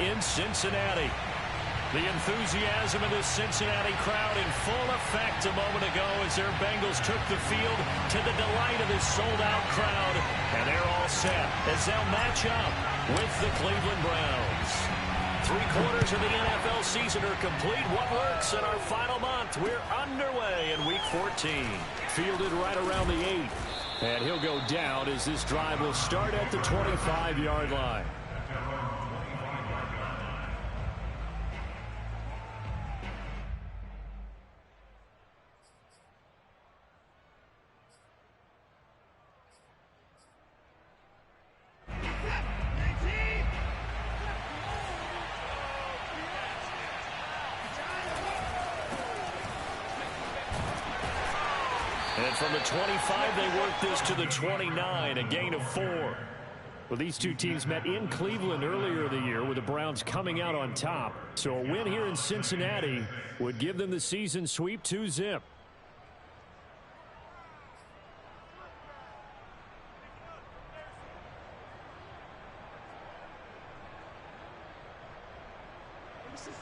in Cincinnati. The enthusiasm of this Cincinnati crowd in full effect a moment ago as their Bengals took the field to the delight of this sold-out crowd. And they're all set as they'll match up with the Cleveland Browns. 3/4 of the NFL season are complete. What works in our final month? We're underway in Week 14. Fielded right around the 8. And he'll go down as this drive will start at the 25-yard line. And from the 25, they work this to the 29, a gain of 4. Well, these two teams met in Cleveland earlier in the year with the Browns coming out on top. So a win here in Cincinnati would give them the season sweep 2-zip.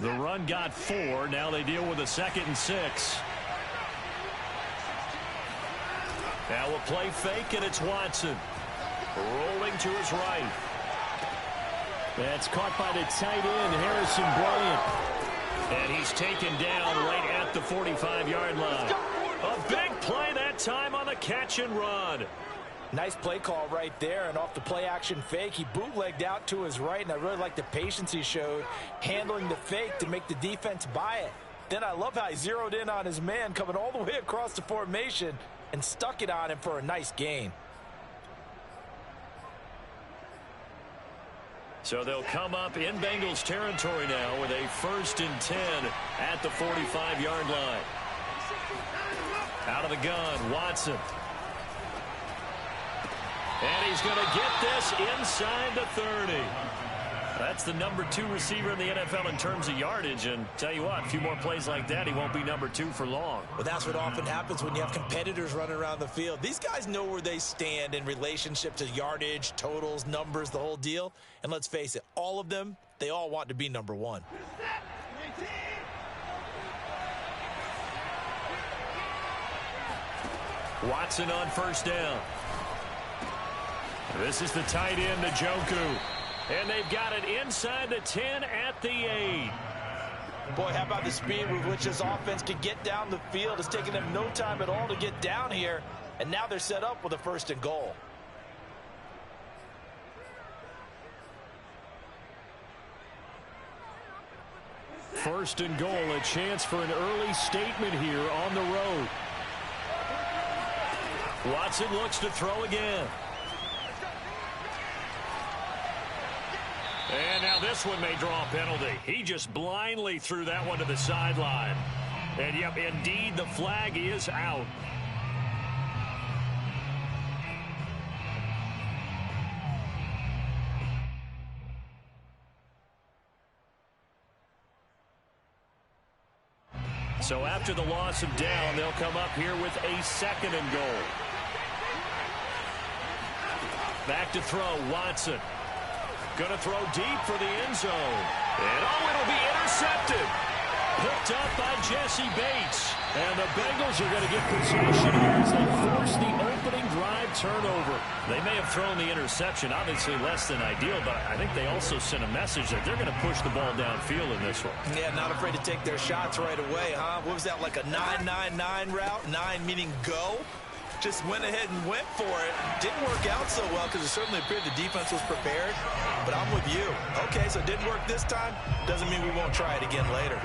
The run got 4. Now they deal with a 2nd and 6. Now a play fake, and it's Watson. Rolling to his right. That's caught by the tight end, Harrison Bryant. And he's taken down right at the 45-yard line. A big play that time on the catch and run. Nice play call right there, and off the play action fake, he bootlegged out to his right, and I really like the patience he showed handling the fake to make the defense buy it. Then I love how he zeroed in on his man coming all the way across the formation and stuck it on him for a nice gain. So they'll come up in Bengals territory now with a 1st and 10 at the 45-yard line. Out of the gun, Watson. And he's going to get this inside the 30. That's the number 2 receiver in the NFL in terms of yardage. And tell you what, a few more plays like that, he won't be number 2 for long. Well, that's what often happens when you have competitors running around the field. These guys know where they stand in relationship to yardage, totals, numbers, the whole deal. And let's face it, all of them, they all want to be number 1. Watson on 1st down. This is the tight end, Njoku. And they've got it inside the 10 at the 8. Boy, how about the speed with which this offense can get down the field? It's taken them no time at all to get down here. And now they're set up with a 1st and goal. First and goal, a chance for an early statement here on the road. Watson looks to throw again. And now this one may draw a penalty. He just blindly threw that one to the sideline. And, yep, indeed, the flag is out. So after the loss of down, they'll come up here with a 2nd and goal. Back to throw, Watson. Going to throw deep for the end zone. And, oh, it'll be intercepted. Picked up by Jesse Bates. And the Bengals are going to get possession here as they force the opening drive turnover. They may have thrown the interception, obviously less than ideal, but I think they also sent a message that they're going to push the ball downfield in this one. Yeah, not afraid to take their shots right away, huh? What was that, like a 9-9-9 route? 9 meaning go? Just went ahead and went for it. Didn't work out so well because it certainly appeared the defense was prepared. But I'm with you. Okay, so it didn't work this time. Doesn't mean we won't try it again later.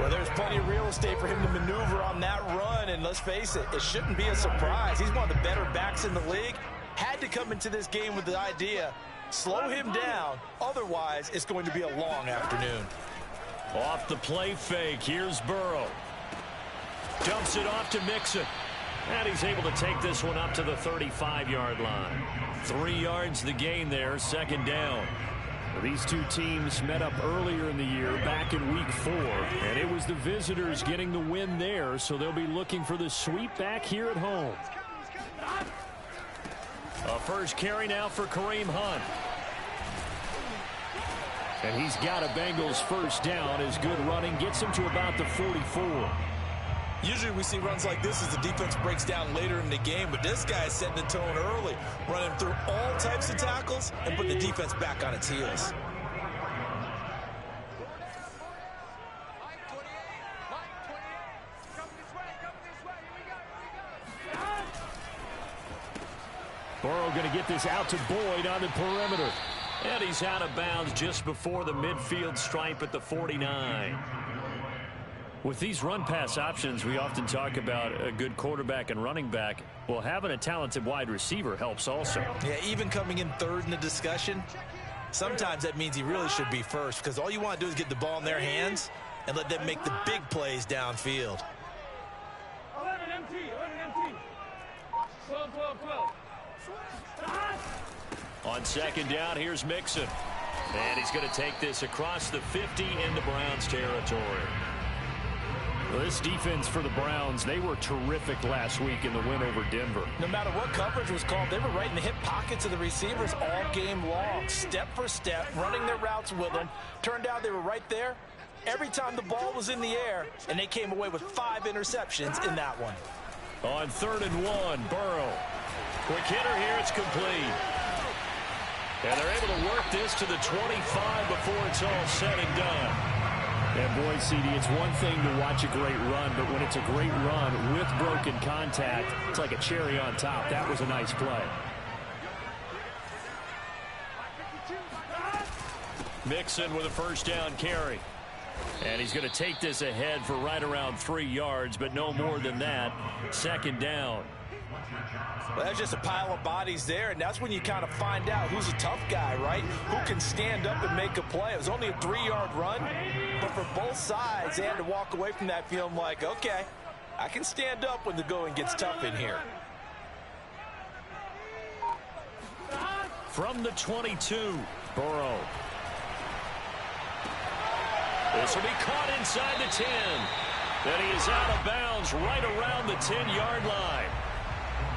Well, there's plenty of real estate for him to maneuver on that run. And let's face it, it shouldn't be a surprise. He's one of the better backs in the league. Had to come into this game with the idea, slow him down. Otherwise, it's going to be a long afternoon. Off the play fake, here's Burrow. Dumps it off to Mixon. And he's able to take this one up to the 35-yard line. 3 yards the gain there, 2nd down. These two teams met up earlier in the year, back in Week 4. And it was the visitors getting the win there, so they'll be looking for the sweep back here at home. A first carry now for Kareem Hunt. And he's got a Bengals first down. His good running gets him to about the 44. Usually we see runs like this as the defense breaks down later in the game, but this guy is setting the tone early, running through all types of tackles and put the defense back on its heels. Burrow going to get this out to Boyd on the perimeter. And he's out of bounds just before the midfield stripe at the 49. With these run-pass options, we often talk about a good quarterback and running back. Well, having a talented wide receiver helps also. Yeah, even coming in third in the discussion, sometimes that means he really should be first, because all you want to do is get the ball in their hands and let them make the big plays downfield. 11 MT. 12. On second down, here's Mixon. And he's going to take this across the 50 into Browns territory. Well, this defense for the Browns, they were terrific last week in the win over Denver. No matter what coverage was called, they were right in the hip pockets of the receivers all game long, step for step, running their routes with them. Turned out they were right there every time the ball was in the air, and they came away with 5 interceptions in that one. On 3rd and 1, Burrow. Quick hitter here, it's complete. And they're able to work this to the 25 before it's all said and done. And boy, CD, it's one thing to watch a great run, but when it's a great run with broken contact, it's like a cherry on top. That was a nice play. Mixon with a first down carry. And he's going to take this ahead for right around 3 yards, but no more than that. Second down. Well, that's just a pile of bodies there, and that's when you kind of find out who's a tough guy, right? Who can stand up and make a play. It was only a 3-yard run, but for both sides, they had to walk away from that feeling like, okay, I can stand up when the going gets tough in here. From the 22, Burrow. This will be caught inside the 10. Then he is out of bounds right around the 10-yard line.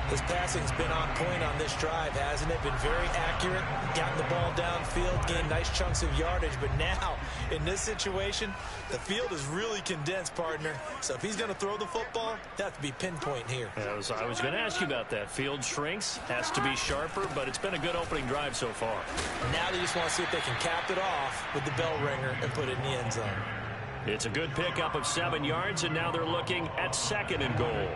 His passing's been on point on this drive, hasn't it? Been very accurate, gotten the ball downfield, gained nice chunks of yardage. But now, in this situation, the field is really condensed, partner. So if he's going to throw the football, that to be pinpoint here. I was going to ask you about that. Field shrinks, has to be sharper, but it's been a good opening drive so far. Now they just want to see if they can cap it off with the bell ringer and put it in the end zone. It's a good pickup of 7 yards, and now they're looking at 2nd and goal.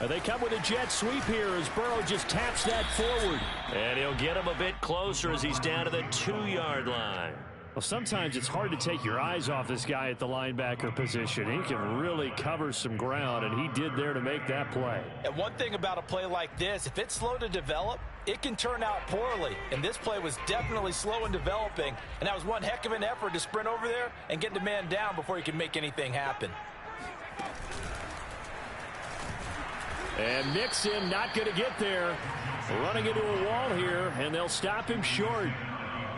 They come with a jet sweep here as Burrow just taps that forward. And he'll get him a bit closer as he's down to the 2-yard line. Well, sometimes it's hard to take your eyes off this guy at the linebacker position. He can really cover some ground, and he did there to make that play. And one thing about a play like this, if it's slow to develop, it can turn out poorly. And this play was definitely slow in developing, and that was one heck of an effort to sprint over there and get the man down before he can make anything happen. And Mixon not going to get there. Running into a wall here, and they'll stop him short.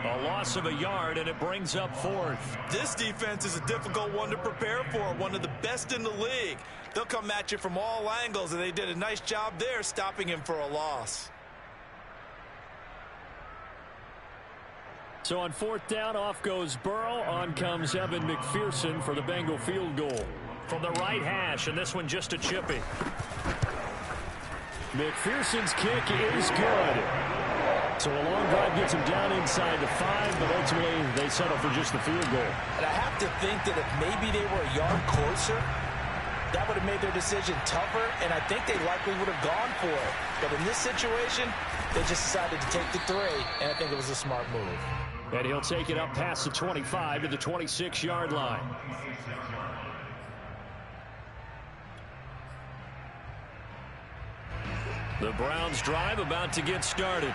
A loss of a yard, and it brings up 4th. This defense is a difficult one to prepare for, one of the best in the league. They'll come at you from all angles, and they did a nice job there stopping him for a loss. So on 4th down, off goes Burrow. On comes Evan McPherson for the Bengal field goal. From the right hash, and this one just a chippy. McPherson's kick is good. So a long drive gets him down inside the 5, but ultimately they settle for just the field goal. And I have to think that if maybe they were a yard closer, that would have made their decision tougher, and I think they likely would have gone for it. But in this situation, they just decided to take the 3, and I think it was a smart move. And he'll take it up past the 25 to the 26-yard line. The Browns drive about to get started.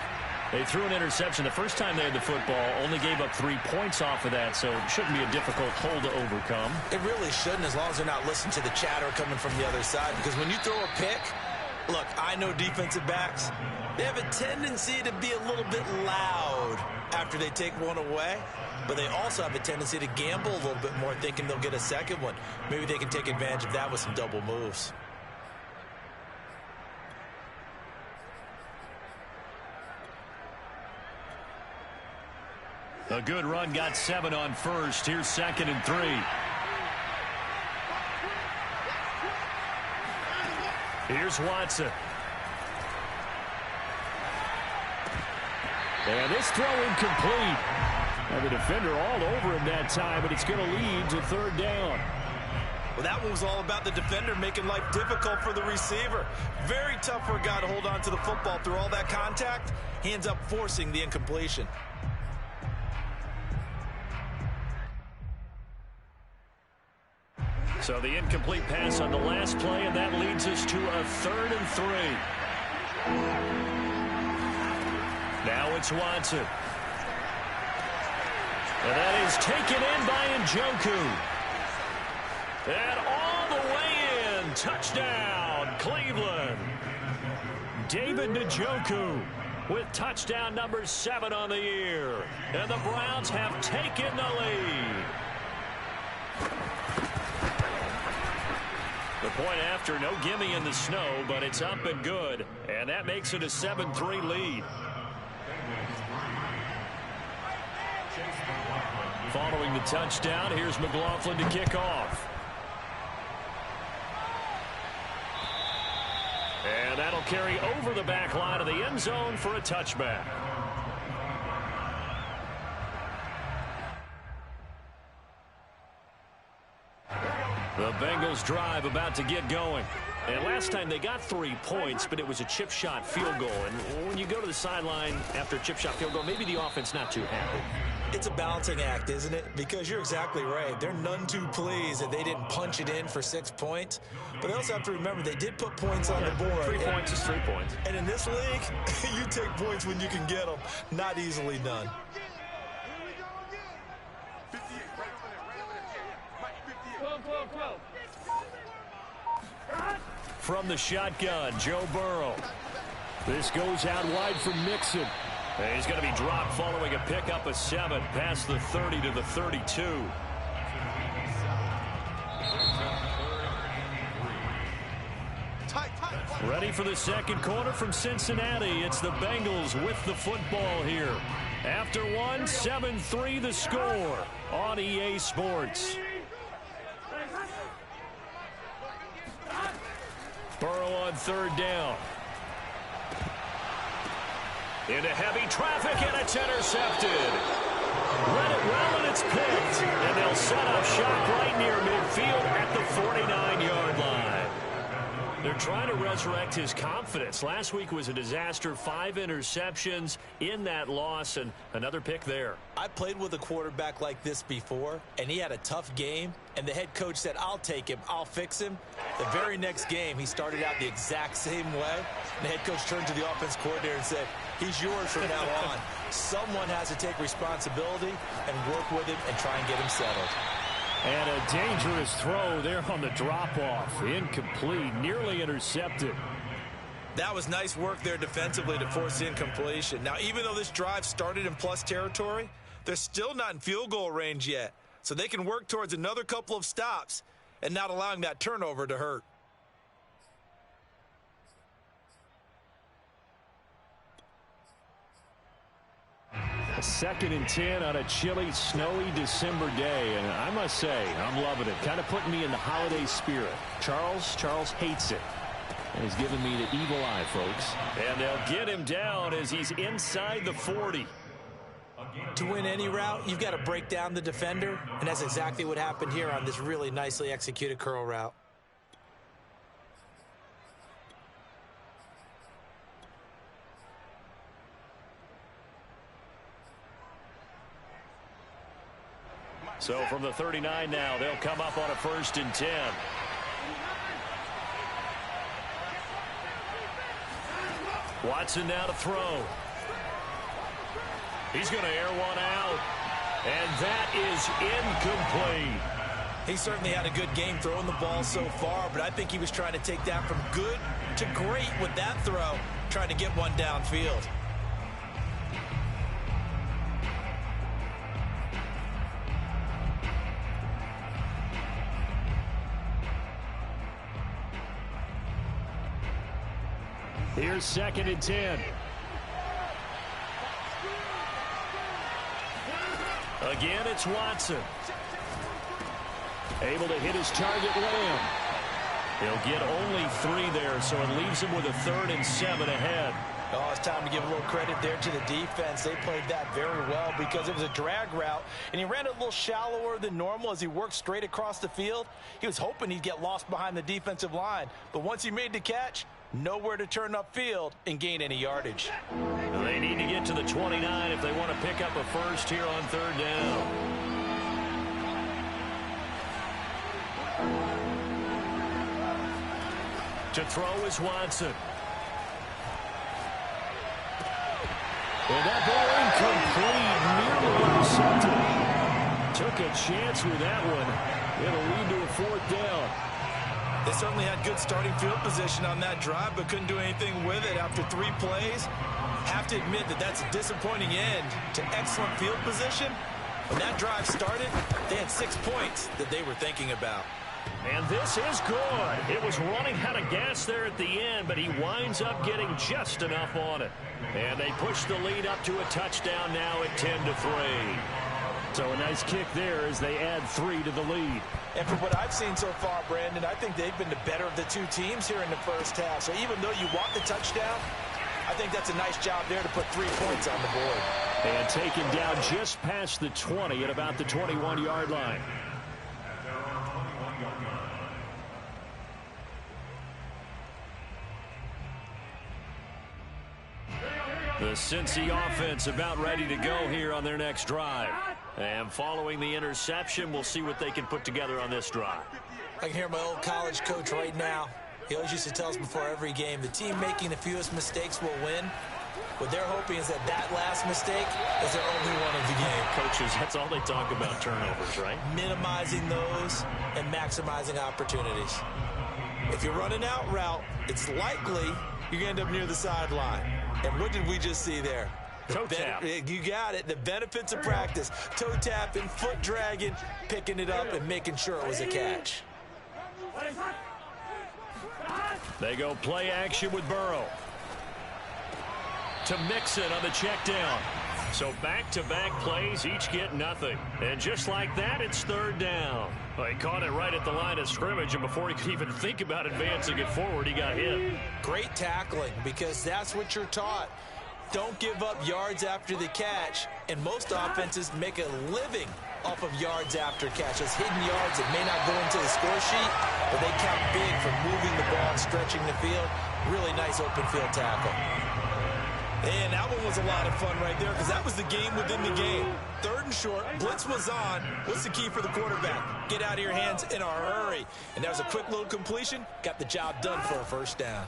They threw an interception the first time they had the football, only gave up 3 points off of that, so it shouldn't be a difficult hole to overcome. It really shouldn't, as long as they're not listening to the chatter coming from the other side, because when you throw a pick, Look, I know defensive backs, they have a tendency to be a little bit loud after they take one away, but they also have a tendency to gamble a little bit more, thinking they'll get a second one. Maybe they can take advantage of that with some double moves. A good run, got 7 on first. Here's 2nd and 3. Here's Watson. And this throw incomplete. And the defender all over him that time, but it's going to lead to 3rd down. Well, that one was all about the defender making life difficult for the receiver. Very tough for a guy to hold on to the football through all that contact. He ends up forcing the incompletion. So the incomplete pass on the last play, and that leads us to a 3rd and 3. Now it's Watson. And that is taken in by Njoku. And all the way in. Touchdown, Cleveland. David Njoku with touchdown number 7 on the year. And the Browns have taken the lead. The point after, no gimme in the snow, but it's up and good. And that makes it a 7-3 lead. Following the touchdown, here's McLaughlin to kick off. And that'll carry over the back line of the end zone for a touchback. The Bengals drive about to get going. And last time they got 3 points, but it was a chip shot field goal. And when you go to the sideline after a chip shot field goal, maybe the offense not too happy. It's a balancing act, isn't it? Because you're exactly right. They're none too pleased that they didn't punch it in for 6 points. But they also have to remember they did put points on the board. 3 points is 3 points. And in this league, you take points when you can get them. Not easily done. From the shotgun, Joe Burrow. This goes out wide for Mixon. And he's going to be dropped following a pickup of 7 past the 30 to the 32. Ready for the second quarter from Cincinnati. It's the Bengals with the football here. After one, 7-3 the score on EA Sports. Burrow on 3rd down. Into heavy traffic, and it's intercepted. Read it well, and it's picked. And they'll set up shop right near midfield at the 49-yard line. They're trying to resurrect his confidence. Last week was a disaster. 5 interceptions in that loss, and another pick there. I played with a quarterback like this before, and he had a tough game, and the head coach said, I'll take him, I'll fix him. The very next game, he started out the exact same way. And the head coach turned to the offense coordinator and said, he's yours from now on. Someone has to take responsibility and work with him and try and get him settled. And a dangerous throw there on the drop-off. Incomplete, nearly intercepted. That was nice work there defensively to force the incompletion. Now, even though this drive started in plus territory, they're still not in field goal range yet. So they can work towards another couple of stops and not allowing that turnover to hurt. A 2nd and 10 on a chilly, snowy December day. And I must say, I'm loving it. Kind of putting me in the holiday spirit. Charles hates it. And he's giving me the evil eye, folks. And they'll get him down as he's inside the 40. To win any route, you've got to break down the defender. And that's exactly what happened here on this really nicely executed curl route. So from the 39 now, they'll come up on a 1st and 10. Watson now to throw. He's going to air one out. And that is incomplete. He certainly had a good game throwing the ball so far, but I think he was trying to take that from good to great with that throw, trying to get one downfield. Here's 2nd and 10. Again, it's Watson. Able to hit his target, Lamb. He'll get only 3 there, so it leaves him with a 3rd and 7 ahead. Oh, it's time to give a little credit there to the defense. They played that very well because it was a drag route, and he ran it a little shallower than normal as he worked straight across the field. He was hoping he'd get lost behind the defensive line, but once he made the catch, nowhere to turn upfield and gain any yardage. They need to get to the 29 if they want to pick up a first here on 3rd down. To throw is Watson. And that ball incomplete, nearly intercepted. Took a chance with that one. It'll lead to a 4th down. They certainly had good starting field position on that drive, but couldn't do anything with it after 3 plays. Have to admit that that's a disappointing end to excellent field position. When that drive started, they had 6 points that they were thinking about. And this is good. It was running out of gas there at the end, but he winds up getting just enough on it. And they push the lead up to a touchdown now at 10-3. So a nice kick there as they add 3 to the lead. And from what I've seen so far, Brandon, I think they've been the better of the 2 teams here in the first half. So even though you want the touchdown, I think that's a nice job there to put 3 points on the board. And taken down just past the 20 at about the 21-yard line. The Cincy offense about ready to go here on their next drive. And following the interception, we'll see what they can put together on this drive. I can hear my old college coach right now. He always used to tell us before every game, the team making the fewest mistakes will win. What they're hoping is that that last mistake is their only one of the game. Coaches, that's all they talk about, turnovers, right? Minimizing those and maximizing opportunities. If you're running out route, it's likely you're going to end up near the sideline. And what did we just see there? Toe tap. You got it. The benefits of practice. Toe tapping, foot dragging, picking it up, and making sure it was a catch. They go play action with Burrow. To Mixon on the check down. So back-to-back plays, each get nothing. And just like that, it's 3rd down. Well, he caught it right at the line of scrimmage, and before he could even think about advancing it forward, he got hit. Great tackling, because that's what you're taught. Don't give up yards after the catch, and most offenses make a living off of yards after catches. Hidden yards that may not go into the score sheet, but they count big for moving the ball and stretching the field. Really nice open field tackle. And that one was a lot of fun right there because that was the game within the game. 3rd and short, blitz was on. What's the key for the quarterback? Get out of your hands in a hurry. And that was a quick little completion. Got the job done for a 1st down.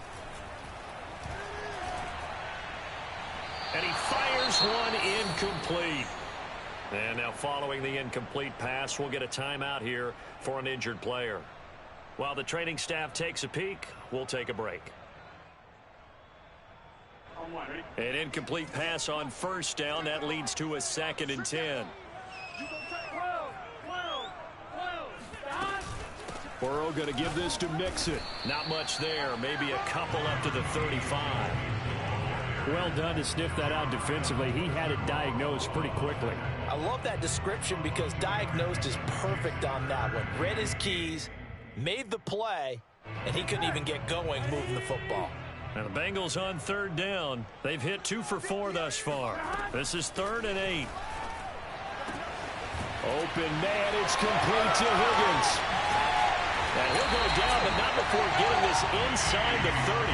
And he fires one incomplete. And now following the incomplete pass, we'll get a timeout here for an injured player. While the training staff takes a peek, we'll take a break. An incomplete pass on 1st down. That leads to a 2nd and 10. Burrow going to give this to Mixon. Not much there. Maybe a couple up to the 35. Well done to sniff that out defensively. He had it diagnosed pretty quickly. I love that description because diagnosed is perfect on that one. Read his keys, made the play, and he couldn't even get going moving the football. And the Bengals on 3rd down. They've hit 2 for 4 thus far. This is 3rd and 8. Open man, it's complete to Higgins. And he'll go down, but not before getting this inside the 30.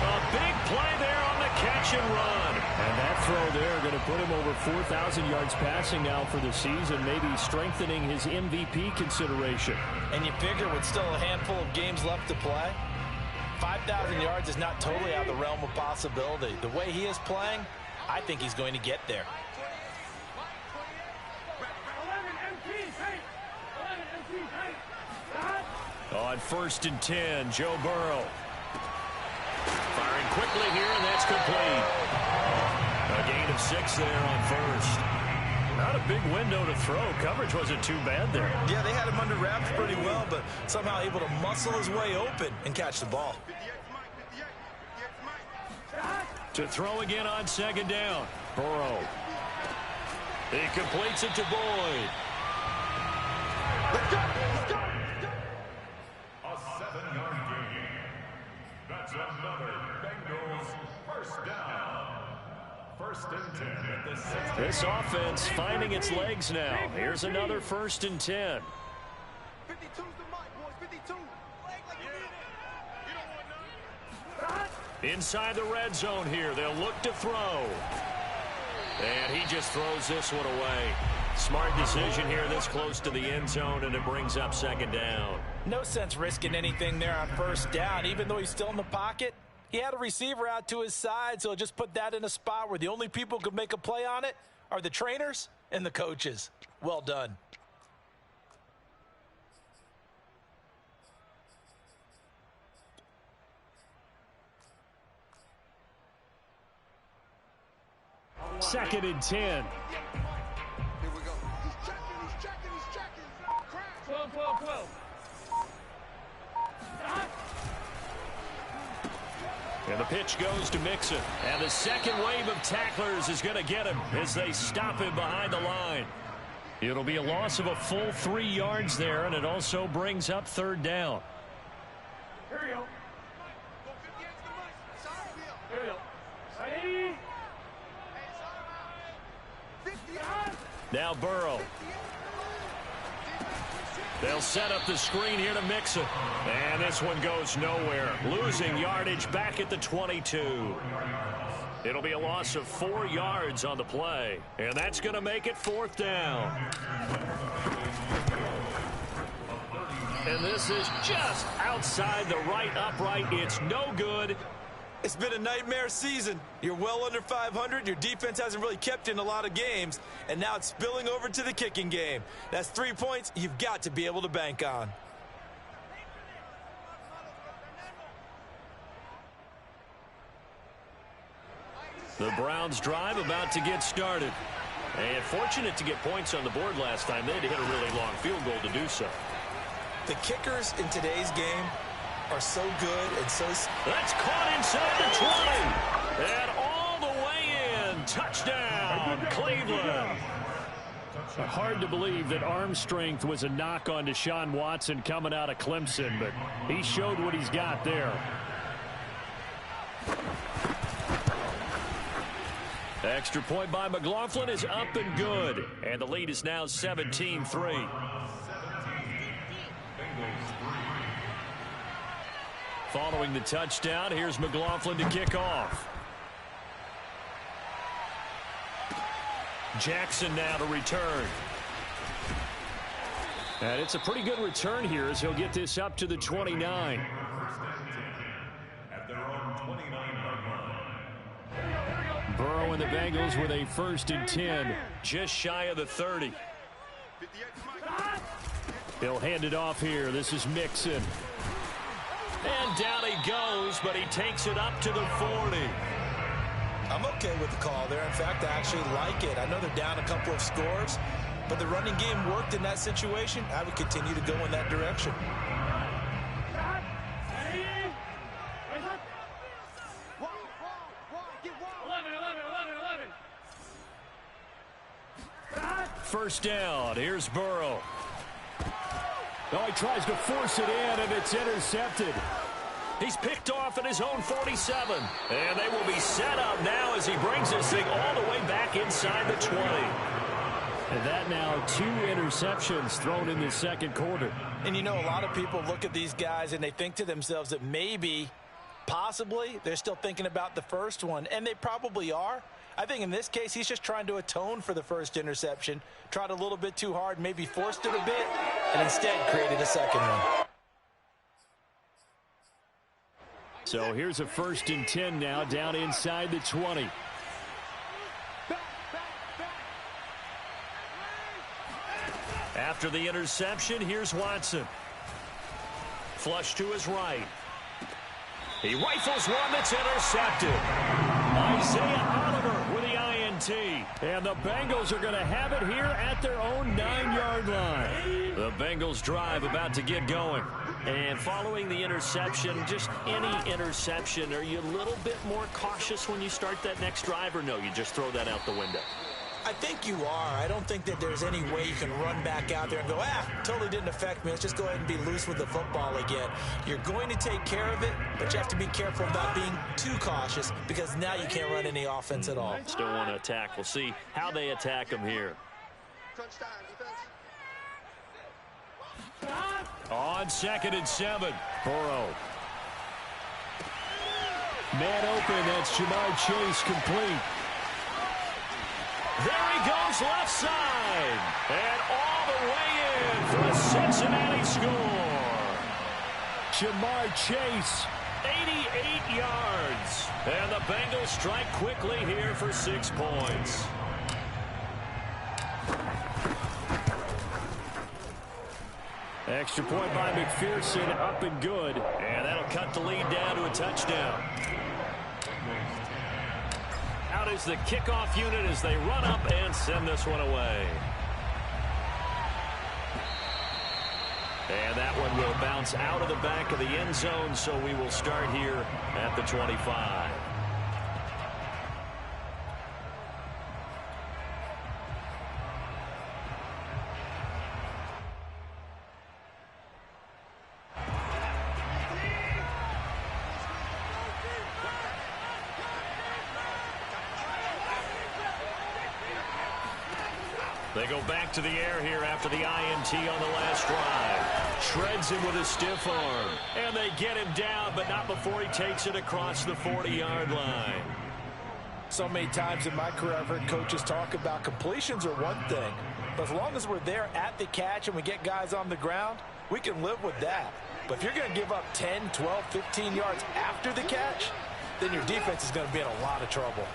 A big play there on the catch and run. And that throw there going to put him over 4,000 yards passing now for the season, maybe strengthening his MVP consideration. And you figure with still a handful of games left to play, 5,000 yards is not totally out of the realm of possibility. The way he is playing, I think he's going to get there. On 1st and 10, Joe Burrow. Firing quickly here, and that's complete. A gain of 6 there on 1st. Not a big window to throw. Coverage wasn't too bad there. Yeah, they had him under wraps pretty well, but somehow able to muscle his way open and catch the ball. To throw again on 2nd down. Burrow. He completes it to Boyd. Let's go. Let's go. A 7-yard gain. That's another Bengals first down. 1st and 10 at the 6. This offense finding its legs now. Here's another 1st and 10. 52's the mic, boys. 52. Like you need it. You don't want none. Inside the red zone here. They'll look to throw. And he just throws this one away. Smart decision here this close to the end zone, and it brings up 2nd down. No sense risking anything there on 1st down. Even though he's still in the pocket, he had a receiver out to his side, so just put that in a spot where the only people who could make a play on it are the trainers and the coaches. Well done. Second and 10. Here we go. He's checking. 12. And the pitch goes to Mixon. And the second wave of tacklers is going to get him as they stop him behind the line. It'll be a loss of a full 3 yards there, and it also brings up 3rd down. Here we go. Here we go. Ready? Now Burrow. They'll set up the screen here to Mixon. And this one goes nowhere. Losing yardage back at the 22. It'll be a loss of 4 yards on the play. And that's going to make it 4th down. And this is just outside the right upright. It's no good. It's been a nightmare season. You're well under 500. Your defense hasn't really kept in a lot of games. And now it's spilling over to the kicking game. That's 3 points you've got to be able to bank on. The Browns drive about to get started. And fortunate to get points on the board last time. They had to hit a really long field goal to do so. The kickers in today's game are so good and so... That's caught inside the 20. And all the way in. Touchdown, Cleveland. Hard to believe that arm strength was a knock on Deshaun Watson coming out of Clemson, but he showed what he's got there. Extra point by McLaughlin is up and good. And the lead is now 17-3. Following the touchdown, here's McLaughlin to kick off. Jackson now to return. And it's a pretty good return here as he'll get this up to the 29. At their own 29-yard line. Burrow and the Bengals with a 1st and 10, just shy of the 30. He'll hand it off here. This is Mixon. And down he goes, but he takes it up to the 40. I'm okay with the call there. In fact, I actually like it. I know they're down a couple of scores, but the running game worked in that situation. I would continue to go in that direction. First down. Here's Burrow. Oh, he tries to force it in, and it's intercepted. He's picked off at his own 47. And they will be set up now as he brings this thing all the way back inside the 20. And that now 2 interceptions thrown in the second quarter. And you know, a lot of people look at these guys and they think to themselves that maybe, possibly, they're still thinking about the first one. And they probably are. I think in this case, he's just trying to atone for the first interception. Tried a little bit too hard, maybe forced it a bit, and instead created a second one. So here's a 1st and 10 now down inside the 20. After After the interception, here's Watson. Flush to his right. He rifles one that's intercepted. Isaiah Oliver with the INT. And the Bengals are going to have it here at their own 9-yard line. The Bengals drive about to get going. And following the interception, just any interception, are you a little bit more cautious when you start that next drive, or no, you just throw that out the window? I think you are. I don't think that there's any way you can run back out there and go, totally didn't affect me. Let's just go ahead and be loose with the football again. You're going to take care of it, but you have to be careful about being too cautious because now you can't run any offense at all. Still want to attack. We'll see how they attack them here. Crunch time, defense. On 2nd and 7, Burrow. Man open, that's Jamar Chase complete. There he goes left side. And all the way in for a Cincinnati score. Jamar Chase, 88 yards. And the Bengals strike quickly here for 6 points. Extra point by McPherson, up and good. And that'll cut the lead down to a touchdown. Out is the kickoff unit as they run up and send this one away. And that one will bounce out of the back of the end zone, so we will start here at the 25. They go back to the air here after the INT on the last drive. Shreds him with a stiff arm. And they get him down, but not before he takes it across the 40-yard line. So many times in my career I've heard coaches talk about completions are one thing. But as long as we're there at the catch and we get guys on the ground, we can live with that. But if you're going to give up 10, 12, 15 yards after the catch, then your defense is going to be in a lot of trouble.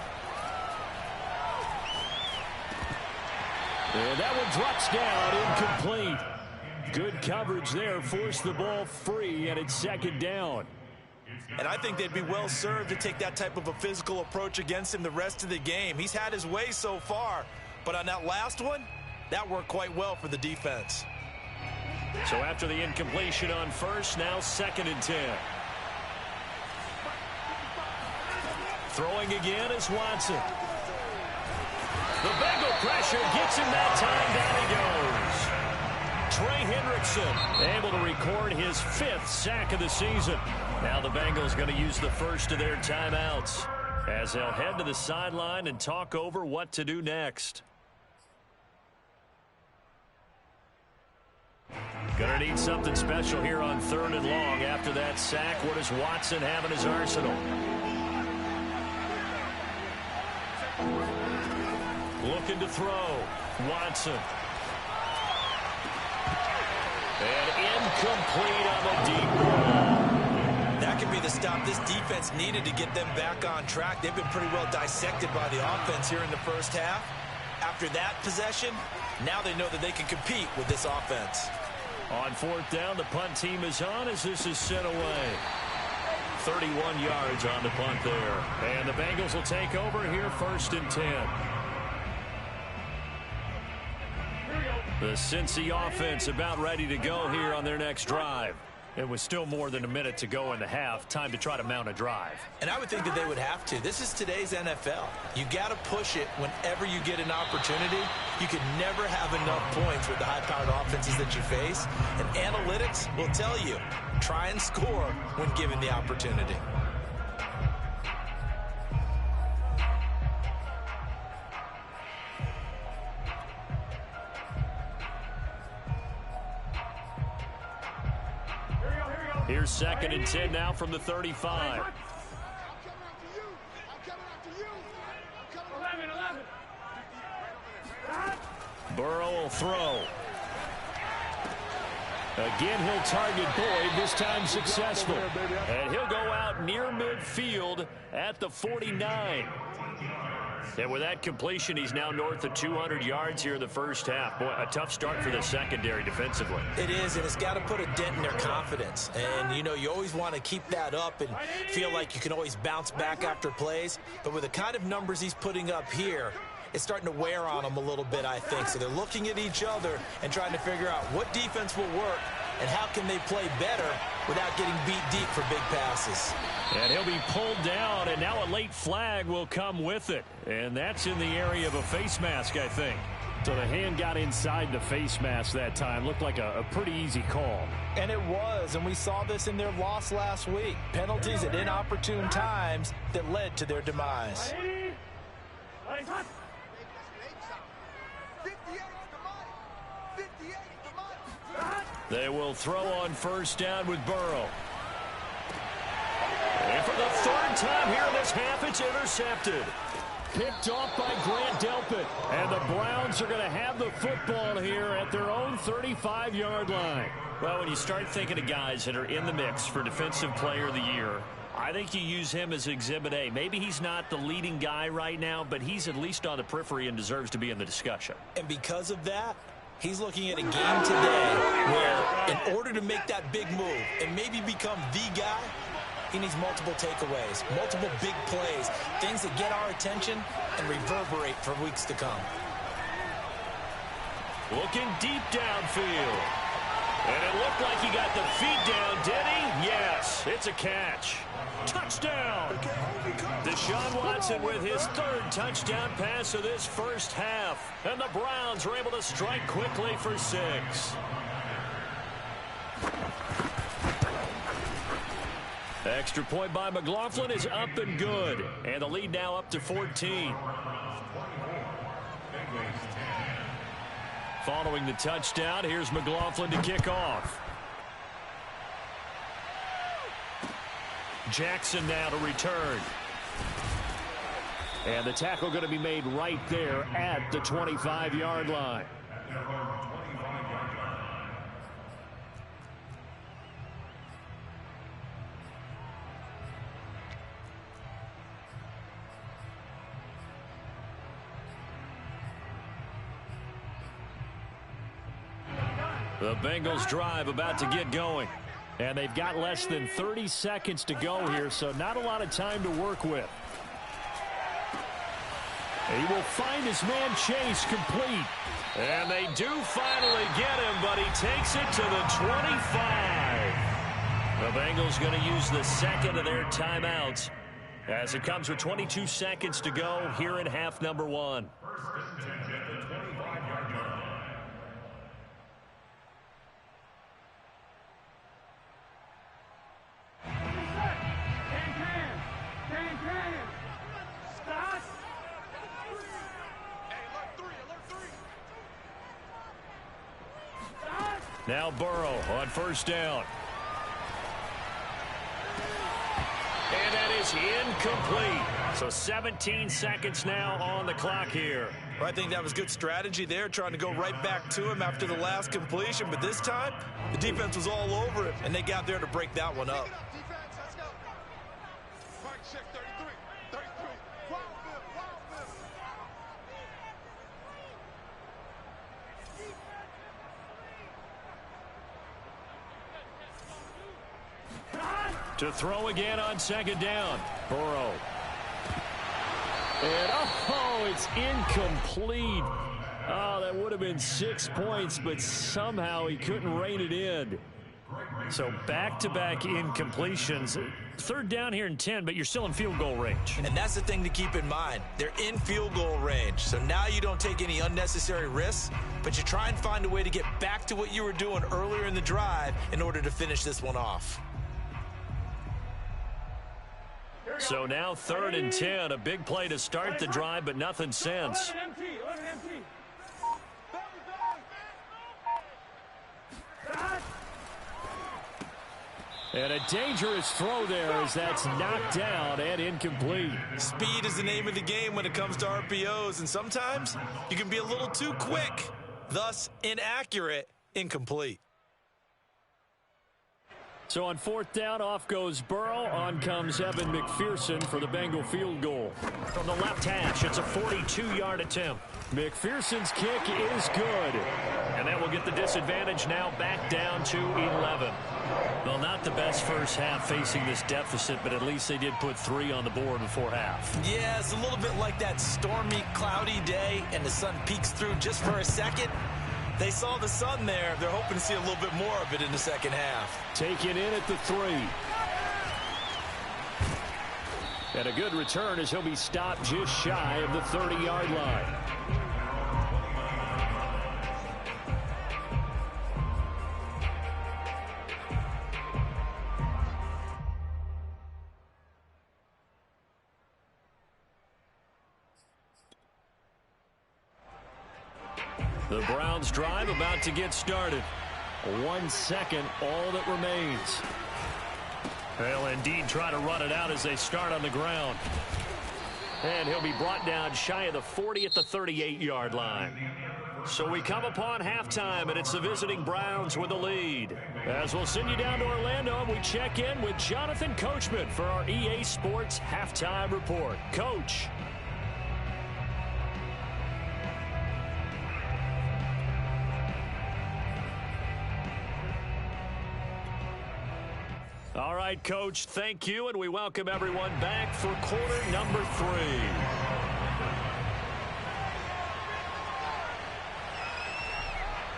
And that one drops down, incomplete. Good coverage there, forced the ball free, and it's 2nd down. And I think they'd be well served to take that type of a physical approach against him the rest of the game. He's had his way so far, but on that last one, that worked quite well for the defense. So after the incompletion on first, now 2nd and 10. Throwing again is Watson. The Bengal pressure gets him that time. Down he goes. Trey Hendrickson able to record his 5th sack of the season. Now the Bengals going to use the first of their timeouts as they'll head to the sideline and talk over what to do next. Going to need something special here on 3rd and long. After that sack, what does Watson have in his arsenal? Looking to throw. Watson. And incomplete on the deep ball. That could be the stop this defense needed to get them back on track. They've been pretty well dissected by the offense here in the first half. After that possession, now they know that they can compete with this offense. On 4th down, the punt team is on as this is sent away. 31 yards on the punt there. And the Bengals will take over here 1st and 10. The Cincy offense about ready to go here on their next drive. It was still more than a minute to go in the half. Time to try to mount a drive. And I would think that they would have to. This is today's NFL. You got to push it whenever you get an opportunity. You can never have enough points with the high-powered offenses that you face. And analytics will tell you, try and score when given the opportunity. Here's 2nd and 10 now from the 35. Burrow will throw. Again, he'll target Boyd, this time successful. And he'll go out near midfield at the 49. And with that completion, he's now north of 200 yards here in the first half. Boy, a tough start for the secondary defensively. It is, and it's got to put a dent in their confidence. And, you know, you always want to keep that up and feel like you can always bounce back after plays. But with the kind of numbers he's putting up here, it's starting to wear on them a little bit, I think. So they're looking at each other and trying to figure out what defense will work and how can they play better without getting beat deep for big passes. And he'll be pulled down, and now a late flag will come with it. And that's in the area of a face mask, I think. So the hand got inside the face mask that time. Looked like a pretty easy call. And it was, and we saw this in their loss last week. Penalties at inopportune times that led to their demise. They will throw on first down with Burrow. And for the third time here in this half, it's intercepted. Picked off by Grant Delpit. And the Browns are going to have the football here at their own 35-yard line. Well, when you start thinking of guys that are in the mix for Defensive Player of the Year, I think you use him as Exhibit A. Maybe he's not the leading guy right now, but he's at least on the periphery and deserves to be in the discussion. And because of that, he's looking at a game today where in order to make that big move and maybe become the guy, he needs multiple takeaways, multiple big plays, things that get our attention and reverberate for weeks to come. Looking deep downfield. And it looked like he got the feet down, did he? Yes, it's a catch. Touchdown! Deshaun Watson with his third touchdown pass of this first half. And the Browns were able to strike quickly for 6. Extra point by McLaughlin is up and good. And the lead now up to 14. Following the touchdown, here's McLaughlin to kick off. Jackson now to return. And the tackle going to be made right there at the 25-yard line. The Bengals drive about to get going. And they've got less than 30 seconds to go here, so not a lot of time to work with. He will find his man Chase complete. And they do finally get him, but he takes it to the 25. The Bengals going to use the second of their timeouts as it comes with 22 seconds to go here in half number 1. Now Burrow on first down. And that is incomplete. So 17 seconds now on the clock here. Well, I think that was good strategy there, trying to go right back to him after the last completion. But this time, the defense was all over it, and they got there to break that one up. To throw again on second down. Burrow. And it's incomplete. Oh, that would have been 6 points, but somehow he couldn't rein it in. So back-to-back incompletions. Third down here in 10, but you're still in field goal range. And that's the thing to keep in mind. They're in field goal range. So now you don't take any unnecessary risks, but you try and find a way to get back to what you were doing earlier in the drive in order to finish this one off. So now 3rd and 10, a big play to start the drive, but nothing since. And a dangerous throw there as that's knocked down and incomplete. Speed is the name of the game when it comes to RPOs, and sometimes you can be a little too quick, thus inaccurate, incomplete. So on fourth down, off goes Burrow. On comes Evan McPherson for the Bengal field goal. From the left hash, it's a 42-yard attempt. McPherson's kick is good. And that will get the disadvantage now back down to 11. Well, not the best first half facing this deficit, but at least they did put 3 on the board before half. Yeah, it's a little bit like that stormy, cloudy day, and the sun peeks through just for a second. They saw the sun there. They're hoping to see a little bit more of it in the second half. Taken in at the 3. And a good return as he'll be stopped just shy of the 30-yard line. The Browns drive about to get started. 1 second, all that remains. They'll indeed try to run it out as they start on the ground. And he'll be brought down shy of the 40 at the 38-yard line. So we come upon halftime, and it's the visiting Browns with the lead. As we'll send you down to Orlando, we check in with Jonathan Coachman for our EA Sports Halftime Report. Coach. All right, Coach, thank you, and we welcome everyone back for quarter number 3.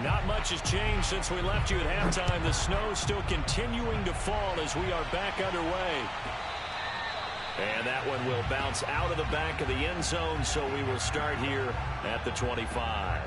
Not much has changed since we left you at halftime. The snow still continuing to fall as we are back underway. And that one will bounce out of the back of the end zone, so we will start here at the 25.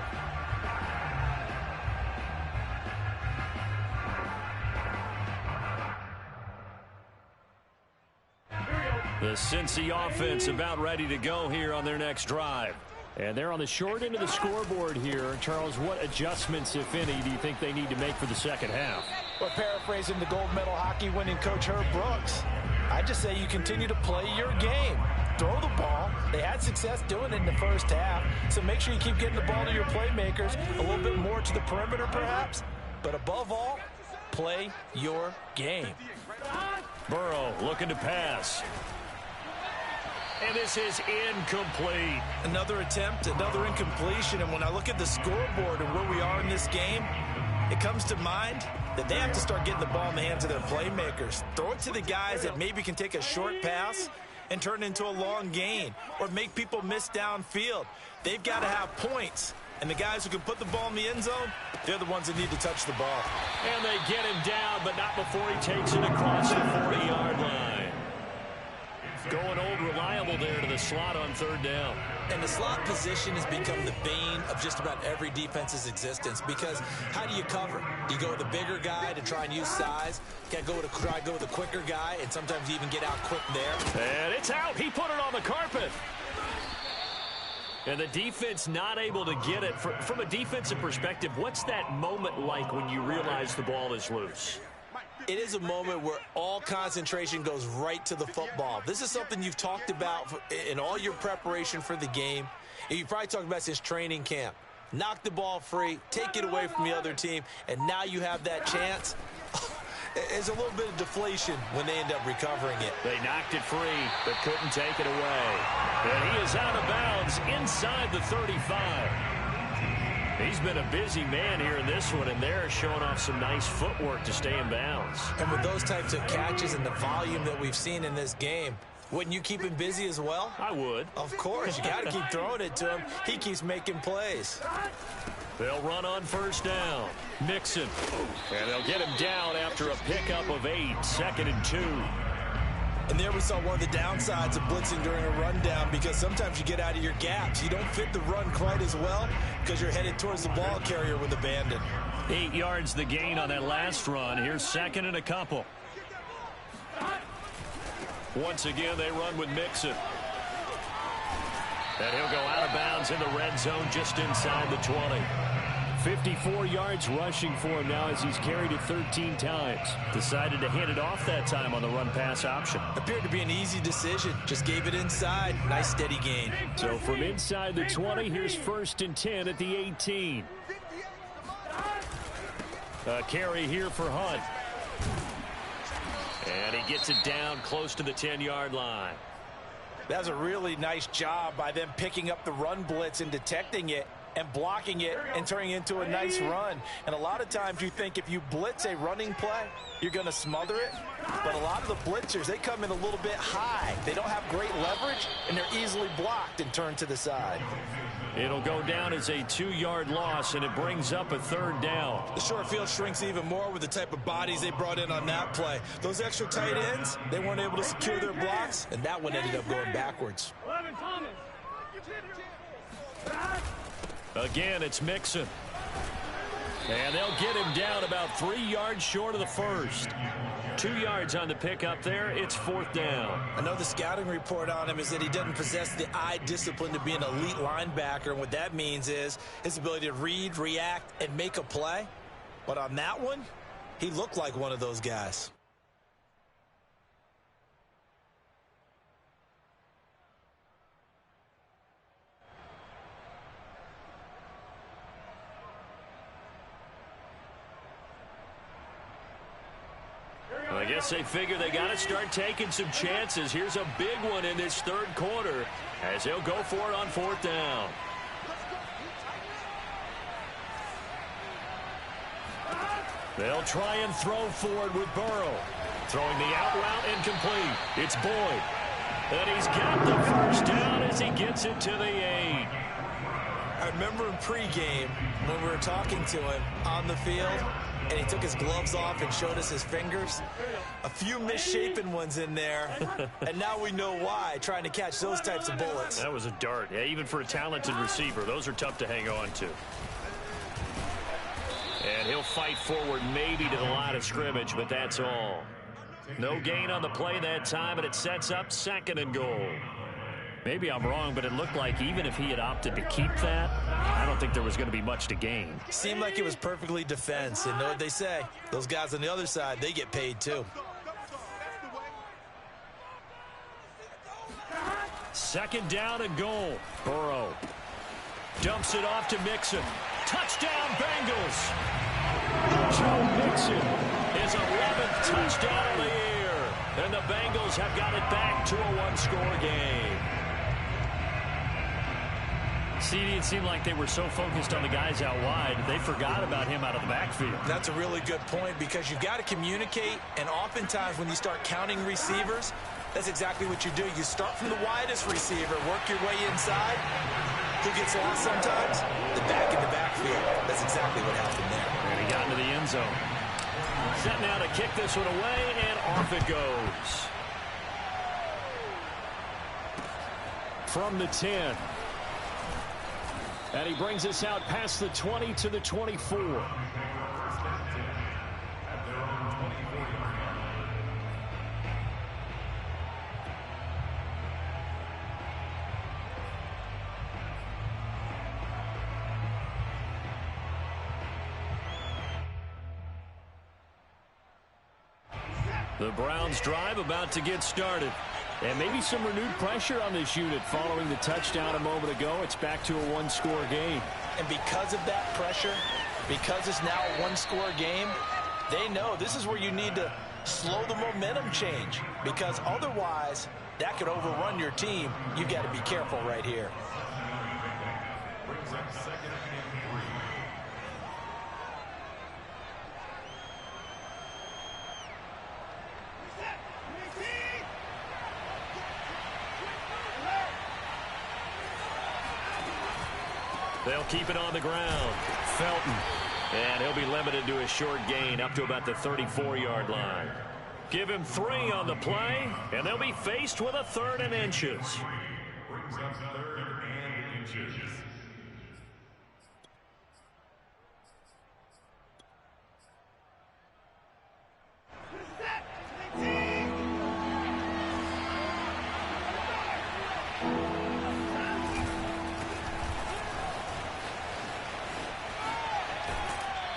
The Cincy offense about ready to go here on their next drive. And they're on the short end of the scoreboard here. Charles, what adjustments, if any, do you think they need to make for the second half? Well, paraphrasing the gold medal hockey winning coach Herb Brooks, I just say you continue to play your game. Throw the ball. They had success doing it in the first half, so make sure you keep getting the ball to your playmakers, a little bit more to the perimeter perhaps, but above all, play your game. Burrow looking to pass. And this is incomplete. Another attempt, another incompletion. And when I look at the scoreboard and where we are in this game, it comes to mind that they have to start getting the ball in the hands of their playmakers. Throw it to the guys that maybe can take a short pass and turn it into a long gain or make people miss downfield. They've got to have points. And the guys who can put the ball in the end zone, they're the ones that need to touch the ball. And they get him down, but not before he takes it across the 40-yard line. Going old reliable there to the slot on third down. And the slot position has become the bane of just about every defense's existence because how do you cover? Do you go with the bigger guy to try and use size? Can't go with the quicker guy, and sometimes you even get out quick there. And it's out. He put it on the carpet. And the defense not able to get it. From a defensive perspective, what's that moment like when you realize the ball is loose? It is a moment where all concentration goes right to the football. This is something you've talked about in all your preparation for the game. And you probably talked about since training camp. Knock the ball free, take it away from the other team, and now you have that chance. There's a little bit of deflation when they end up recovering it. They knocked it free, but couldn't take it away. And he is out of bounds inside the 35. He's been a busy man here in this one, and they're showing off some nice footwork to stay in bounds. And with those types of catches and the volume that we've seen in this game, wouldn't you keep him busy as well? I would. Of course. You got to keep throwing it to him. He keeps making plays. They'll run on first down. Mixon. And they'll get him down after a pickup of 8, 2nd and 2. And there we saw one of the downsides of blitzing during a rundown because sometimes you get out of your gaps. You don't fit the run quite as well because you're headed towards the ball carrier with abandon. 8 yards the gain on that last run. Here's 2nd and a couple. Once again, they run with Mixon. And he'll go out of bounds in the red zone just inside the 20. 54 yards rushing for him now as he's carried it 13 times. Decided to hand it off that time on the run-pass option. Appeared to be an easy decision. Just gave it inside. Nice steady gain. So from inside the 20, here's 1st and 10 at the 18. A carry here for Hunt. And he gets it down close to the 10-yard line. That's a really nice job by them picking up the run blitz and detecting it and blocking it and turning it into a nice run. And a lot of times you think if you blitz a running play, you're going to smother it. But a lot of the blitzers, they come in a little bit high. They don't have great leverage, and they're easily blocked and turned to the side. It'll go down as a 2-yard loss, and it brings up a 3rd down. The short field shrinks even more with the type of bodies they brought in on that play. Those extra tight ends, they weren't able to secure their blocks, and that one ended up going backwards. Again, it's Mixon. And they'll get him down about 3 yards short of the first. 2 yards on the pickup there. It's 4th down. I know the scouting report on him is that he doesn't possess the eye discipline to be an elite linebacker. And what that means is his ability to read, react, and make a play. But on that one, he looked like one of those guys. I guess they figure they got to start taking some chances. Here's a big one in this 3rd quarter as they'll go for it on 4th down. They'll try and throw forward with Burrow. Throwing the out route incomplete. It's Boyd. And he's got the 1st down as he gets it to the 8. I remember in pregame when we were talking to him on the field, and he took his gloves off and showed us his fingers. A few misshapen ones in there, and now we know why, trying to catch those types of bullets. That was a dart. Yeah, even for a talented receiver, those are tough to hang on to. And he'll fight forward maybe to the line of scrimmage, but that's all. No gain on the play that time, and it sets up 2nd and goal. Maybe I'm wrong, but it looked like even if he had opted to keep that, I don't think there was going to be much to gain. Seemed like it was perfectly defense. And know what they say? Those guys on the other side, they get paid too. 2nd down and goal. Burrow dumps it off to Mixon. Touchdown, Bengals. Joe Mixon, his 11th touchdown of the year. And the Bengals have got it back to a 1-score game. CD, it seemed like they were so focused on the guys out wide, they forgot about him out of the backfield. That's a really good point because you've got to communicate, and oftentimes when you start counting receivers, that's exactly what you do. You start from the widest receiver, work your way inside. Who gets lost sometimes? The back in the backfield. That's exactly what happened there. And he got into the end zone. Set now to kick this one away, and off it goes. From the 10. And he brings us out past the 20 to the 24. The Browns drive about to get started. And maybe some renewed pressure on this unit following the touchdown a moment ago. It's back to a 1-score game. And because of that pressure, because it's now a 1-score game, they know this is where you need to slow the momentum change. Because otherwise, that could overrun your team. You got to be careful right here. Brings up 2nd and 3. They'll keep it on the ground. Felton. And he'll be limited to a short gain up to about the 34-yard line. Give him 3 on the play, and they'll be faced with a 3rd and inches. Brings up 3rd and inches.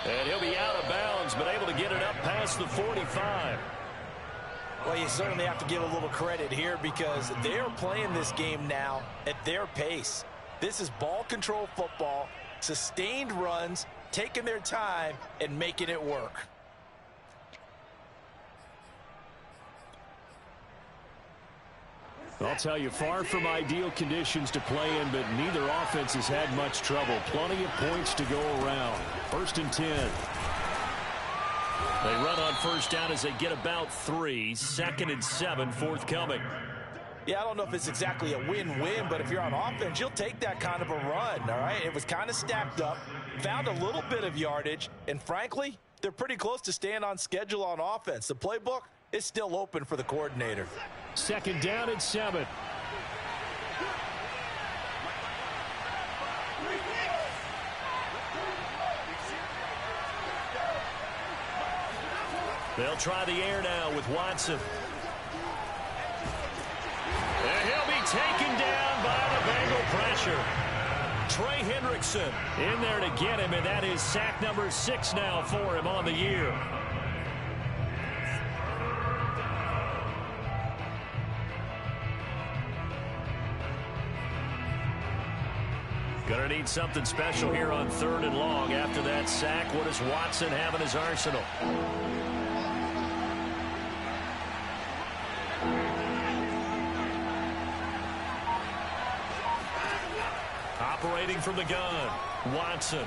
And he'll be out of bounds, but able to get it up past the 45. Well, you certainly have to give a little credit here because they're playing this game now at their pace. This is ball control football, sustained runs, taking their time and making it work. I'll tell you, far from ideal conditions to play in, but neither offense has had much trouble. Plenty of points to go around. 1st and 10. They run on first down as they get about 3. 2nd and 7 forthcoming. Yeah, I don't know if it's exactly a win-win, but if you're on offense, you'll take that kind of a run, all right? It was kind of stacked up, found a little bit of yardage, and frankly, they're pretty close to staying on schedule on offense. The playbook is still open for the coordinator. 2nd down and 7. They'll try the air now with Watson. And he'll be taken down by the Bengal pressure. Trey Hendrickson in there to get him, and that is sack number 6 now for him on the year. Gonna need something special here on 3rd and long. After that sack, what does Watson have in his arsenal? Operating from the gun, Watson.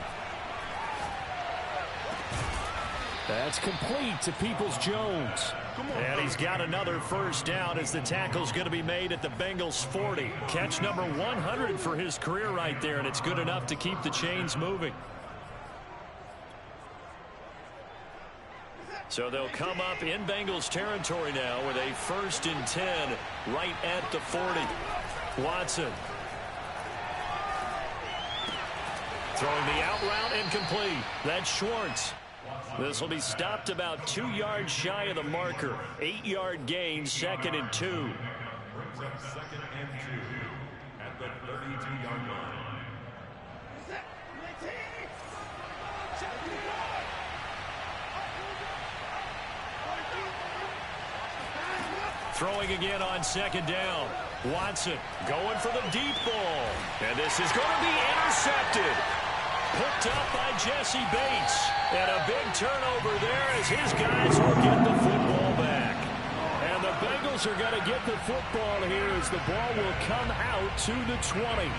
That's complete to Peoples-Jones. And he's got another first down as the tackle's going to be made at the Bengals 40. Catch number 100 for his career right there, and it's good enough to keep the chains moving. So they'll come up in Bengals territory now with a 1st and 10 right at the 40. Watson. Throwing the out route incomplete. That's Schwartz. This will be stopped about 2 yards shy of the marker. 8-yard gain, 2nd and 2. Brings up 2nd and 2 at the 32-yard line. Throwing again on 2nd down. Watson going for the deep ball. And this is going to be intercepted. Picked up by Jesse Bates. And a big turnover there as his guys will get the football back. And the Bengals are going to get the football here as the ball will come out to the 20.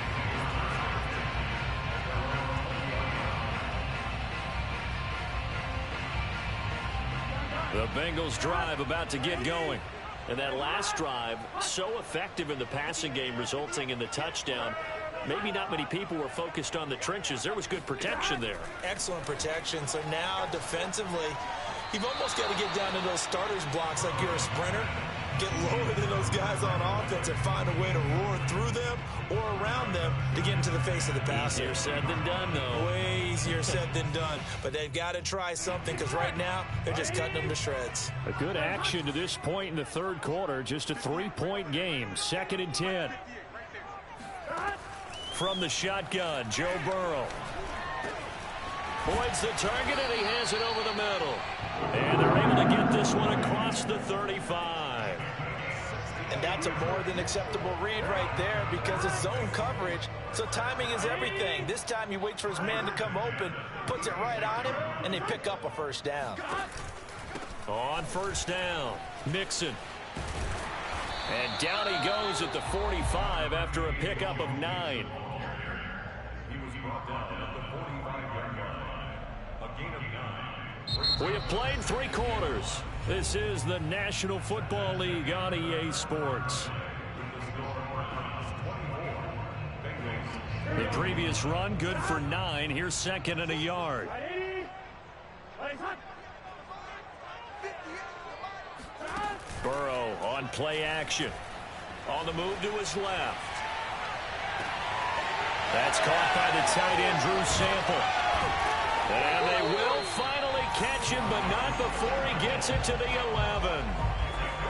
The Bengals drive about to get going. And that last drive, so effective in the passing game, resulting in the touchdown. Maybe not many people were focused on the trenches. There was good protection there. Excellent protection. So now defensively, you've almost got to get down to those starters blocks like you're a sprinter. Get lower than those guys on offense and find a way to roar through them or around them to get into the face of the passer. Easier said than done, though. Way easier said than done. But they've got to try something because right now they're just cutting them to shreds. A good action to this point in the 3rd quarter. Just a 3-point game. 2nd and 10. From the shotgun, Joe Burrow. Points the target, and he has it over the middle. And they're able to get this one across the 35. And that's a more than acceptable read right there because it's zone coverage, so timing is everything. This time he waits for his man to come open, puts it right on him, and they pick up a 1st down. On 1st down, Mixon. And down he goes at the 45 after a pickup of 9. He was brought down at the 45-yard line. A gain of 9. We have played 3 quarters. This is the National Football League on EA Sports. The previous run good for 9. Here's 2nd and a yard. Burrow on play action. On the move to his left. That's caught by the tight end, Drew Sample. And they will finally catch him, but not before he gets it to the 11.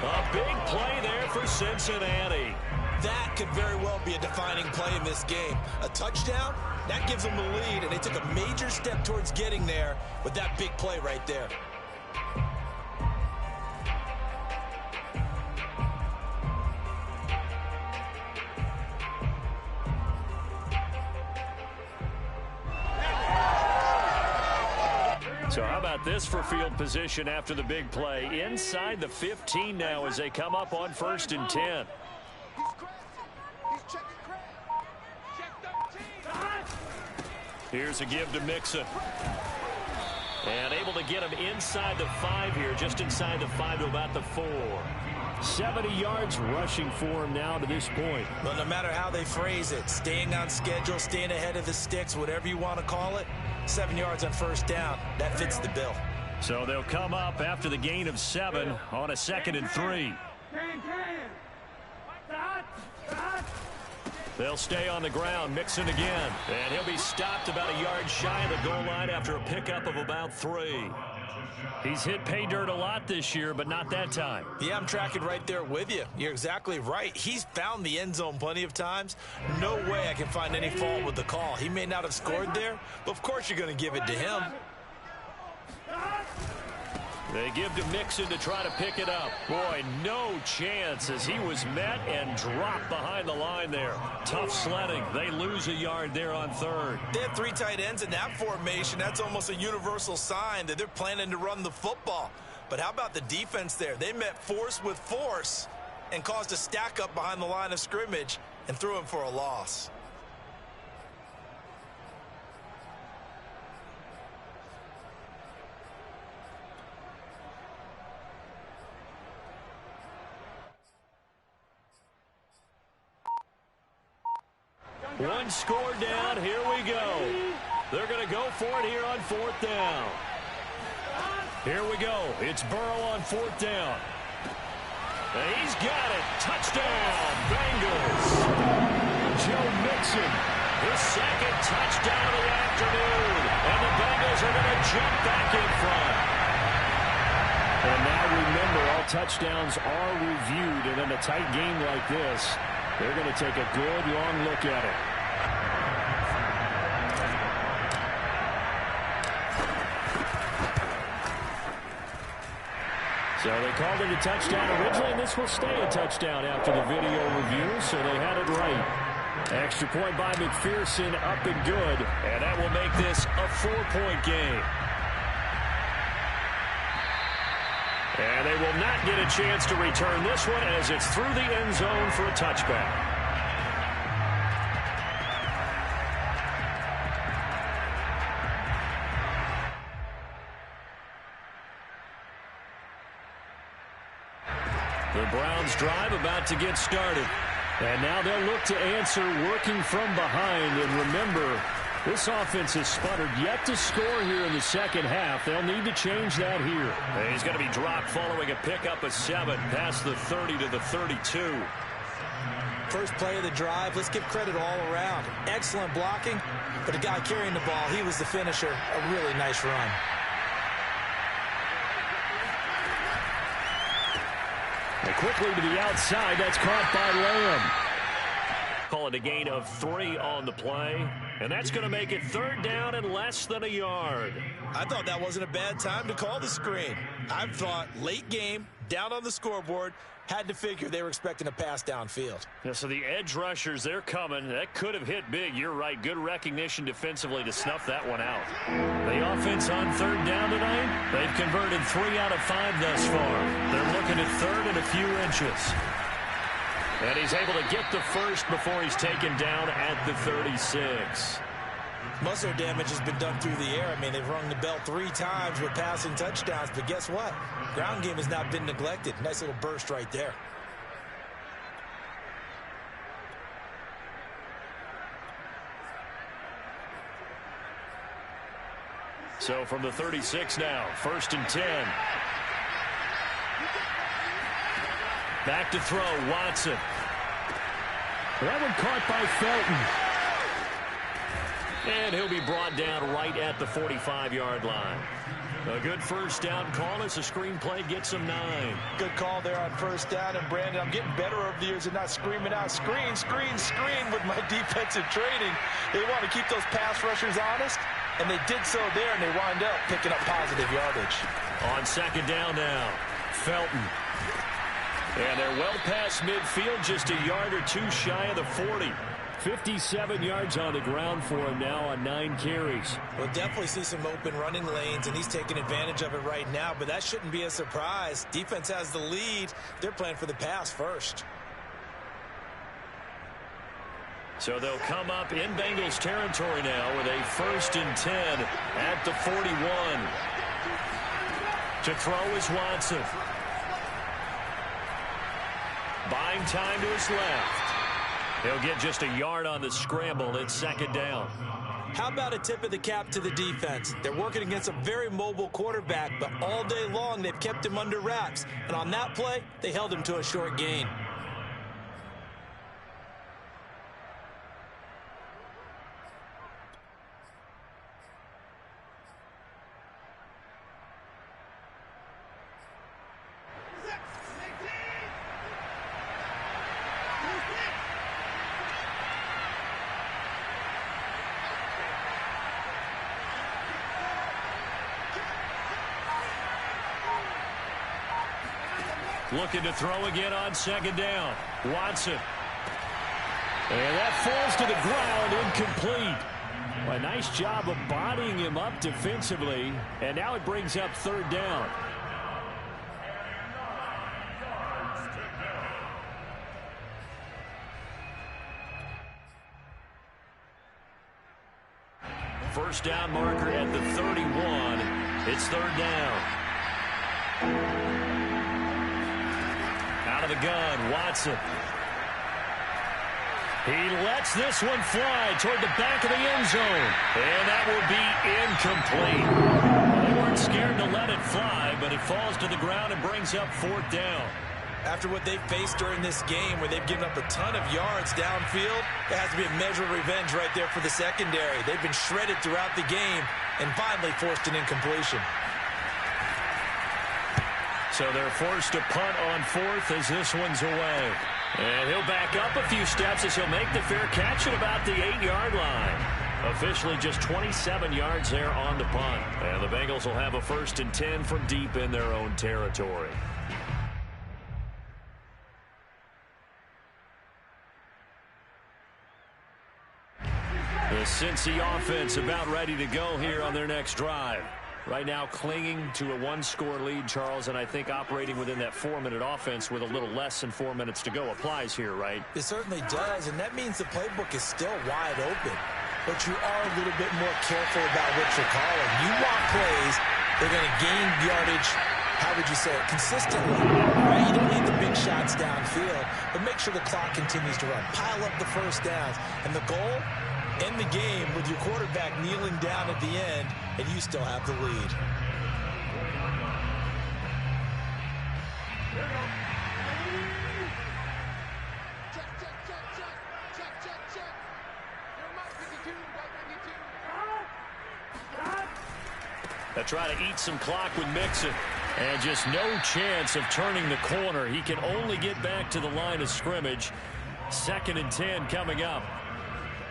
A big play there for Cincinnati. That could very well be a defining play in this game. A touchdown, that gives them the lead, and they took a major step towards getting there with that big play right there. So how about this for field position after the big play? Inside the 15 now as they come up on 1st and 10. Check it, Craig. Check 13. Here's a give to Mixon. And able to get him inside the 5 here, just inside the 5 to about the 4. 70 yards rushing for him now to this point. Well, no matter how they phrase it, staying on schedule, staying ahead of the sticks, whatever you want to call it, 7 yards on first down, that fits the bill. So they'll come up after the gain of 7 on a 2nd and 3. They'll stay on the ground. Mixon again. And he'll be stopped about a yard shy of the goal line after a pickup of about 3. He's hit pay dirt a lot this year, but not that time. Yeah, I'm tracking right there with you. You're exactly right. He's found the end zone plenty of times. No way I can find any fault with the call. He may not have scored there, but of course you're going to give it to him. They give to Mixon to try to pick it up. Boy, no chance as he was met and dropped behind the line there. Tough sledding. They lose a yard there on 3rd. They have 3 tight ends in that formation. That's almost a universal sign that they're planning to run the football. But how about the defense there? They met force with force and caused a stack up behind the line of scrimmage and threw him for a loss. One score down. Here we go. They're going to go for it here on 4th down. Here we go. It's Burrow on 4th down. And he's got it. Touchdown, Bengals. Joe Mixon, his 2nd touchdown of the afternoon. And the Bengals are going to jump back in front. And now remember, all touchdowns are reviewed. And in a tight game like this, they're going to take a good, long look at it. So they called it a touchdown originally, and this will stay a touchdown after the video review, so they had it right. Extra point by McPherson, up and good, and that will make this a 4-point game. And they will not get a chance to return this one as it's through the end zone for a touchback. The Browns drive about to get started. And now they'll look to answer working from behind. And remember, this offense has sputtered yet to score here in the second half. They'll need to change that here. And he's going to be dropped following a pickup of 7 past the 30 to the 32. First play of the drive, let's give credit all around. Excellent blocking, but the guy carrying the ball, he was the finisher. A really nice run. And quickly to the outside, that's caught by Lamb. Call it a gain of 3 on the play. And that's going to make it 3rd down and less than a yard. I thought that wasn't a bad time to call the screen. I thought late game, down on the scoreboard, had to figure they were expecting a pass downfield. Yeah, so the edge rushers, they're coming. That could have hit big. You're right. Good recognition defensively to snuff that one out. The offense on 3rd down tonight, they've converted 3 out of 5 thus far. They're looking at 3rd and a few inches. And he's able to get the first before he's taken down at the 36. Muscle damage has been done through the air. I mean, they've rung the bell 3 times with passing touchdowns, but guess what? Ground game has not been neglected. Nice little burst right there. So from the 36 now, 1st and 10. Back to throw, Watson. That one caught by Felton. And he'll be brought down right at the 45-yard line. A good first down call as the screen play gets him 9. Good call there on first down. And, Brandon, I'm getting better over the years and not screaming out, screen, screen, screen with my defensive training. They want to keep those pass rushers honest, and they did so there, and they wind up picking up positive yardage. On 2nd down now, Felton. And they're well past midfield, just a yard or 2 shy of the 40. 57 yards on the ground for him now on 9 carries. We'll definitely see some open running lanes, and he's taking advantage of it right now, but that shouldn't be a surprise. Defense has the lead. They're playing for the pass first. So they'll come up in Bengals territory now with a 1st and 10 at the 41. To throw is Watson. Buying time to his left. He'll get just a yard on the scramble. It's 2nd down. How about a tip of the cap to the defense? They're working against a very mobile quarterback, but all day long they've kept him under wraps. And on that play, they held him to a short gain. Looking to throw again on 2nd down. Watson. And that falls to the ground, incomplete. Well, a nice job of bodying him up defensively. And now it brings up 3rd down. First down marker at the 31. It's 3rd down. Out of the gun, Watson. He lets this one fly toward the back of the end zone. And that will be incomplete. They weren't scared to let it fly, but it falls to the ground and brings up 4th down. After what they've faced during this game, where they've given up a ton of yards downfield, there has to be a measure of revenge right there for the secondary. They've been shredded throughout the game and finally forced an incompletion. So they're forced to punt on 4th as this one's away. And he'll back up a few steps as he'll make the fair catch at about the 8-yard line. Officially just 27 yards there on the punt. And the Bengals will have a 1st and 10 from deep in their own territory. The Cincy offense about ready to go here on their next drive. Right now clinging to a 1-score lead, Charles, and I think operating within that 4-minute offense with a little less than 4 minutes to go applies here, right? It certainly does, and that means the playbook is still wide open. But you are a little bit more careful about what you're calling. You want plays, they're going to gain yardage, how would you say it, consistently. Right? You don't need the big shots downfield, but make sure the clock continues to run. Pile up the first downs. And the goal? End the game with your quarterback kneeling down at the end, and you still have the lead. They'll try to eat some clock with Mixon. And just no chance of turning the corner. He can only get back to the line of scrimmage. 2nd and 10 coming up.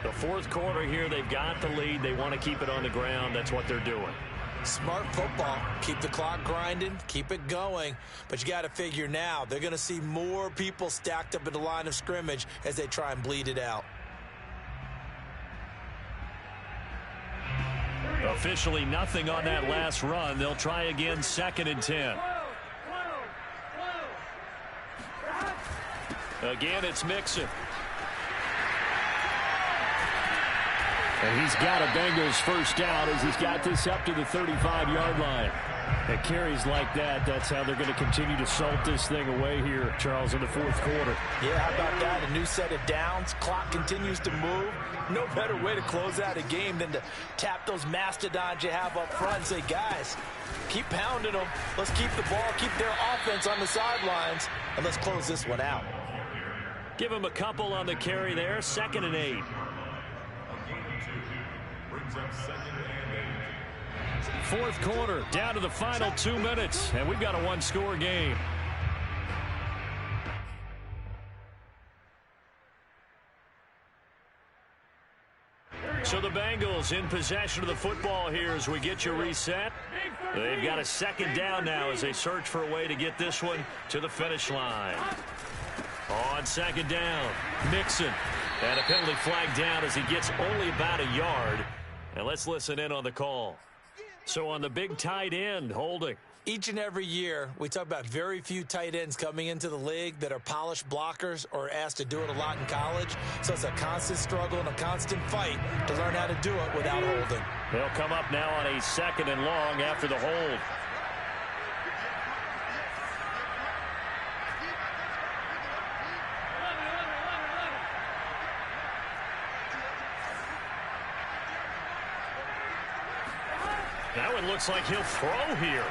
The 4th quarter here, they've got the lead. They want to keep it on the ground. That's what they're doing. Smart football. Keep the clock grinding. Keep it going. But you got to figure now, they're going to see more people stacked up at the line of scrimmage as they try and bleed it out. Officially nothing on that last run. They'll try again, 2nd and 10. Again, it's Mixon. And he's got a Bengals first down as he's got this up to the 35-yard line. At carries like that, that's how they're going to continue to salt this thing away here, Charles, in the 4th quarter. Yeah, how about that? A new set of downs. Clock continues to move. No better way to close out a game than to tap those mastodons you have up front and say, guys, keep pounding them. Let's keep the ball, keep their offense on the sidelines, and let's close this one out. Give him a couple on the carry there, 2nd and 8. Up 2nd and 8. 4th quarter, down to the final 2 minutes, and we've got a 1-score game. So the Bengals in possession of the football here as we get you reset. They've got a 2nd down now as they search for a way to get this one to the finish line. On 2nd down, Mixon. And a penalty flag down as he gets only about a yard. And let's listen in on the call. So on the big tight end, holding. Each and every year, we talk about very few tight ends coming into the league that are polished blockers or asked to do it a lot in college. So it's a constant struggle and a constant fight to learn how to do it without holding. They'll come up now on a 2nd and long after the hold. That one looks like he'll throw here.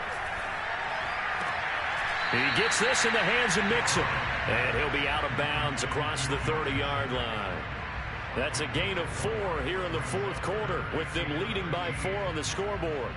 He gets this in the hands of Mixon. And he'll be out of bounds across the 30-yard line. That's a gain of 4 here in the 4th quarter, with them leading by 4 on the scoreboard.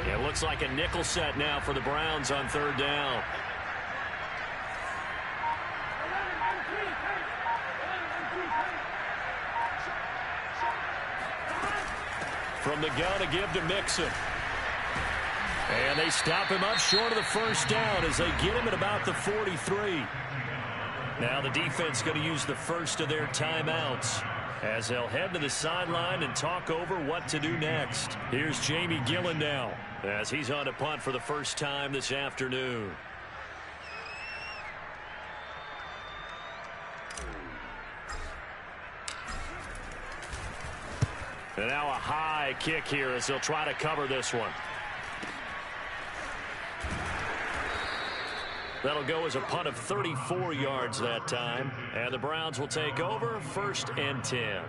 It looks like a nickel set now for the Browns on 3rd down. From the gun to give to Mixon. And they stop him up short of the 1st down as they get him at about the 43. Now the defense going to use the first of their timeouts as they'll head to the sideline and talk over what to do next. Here's Jamie Gillen now as he's on a punt for the first time this afternoon. And now a high kick here as they'll try to cover this one. That'll go as a punt of 34 yards that time. And the Browns will take over 1st and 10.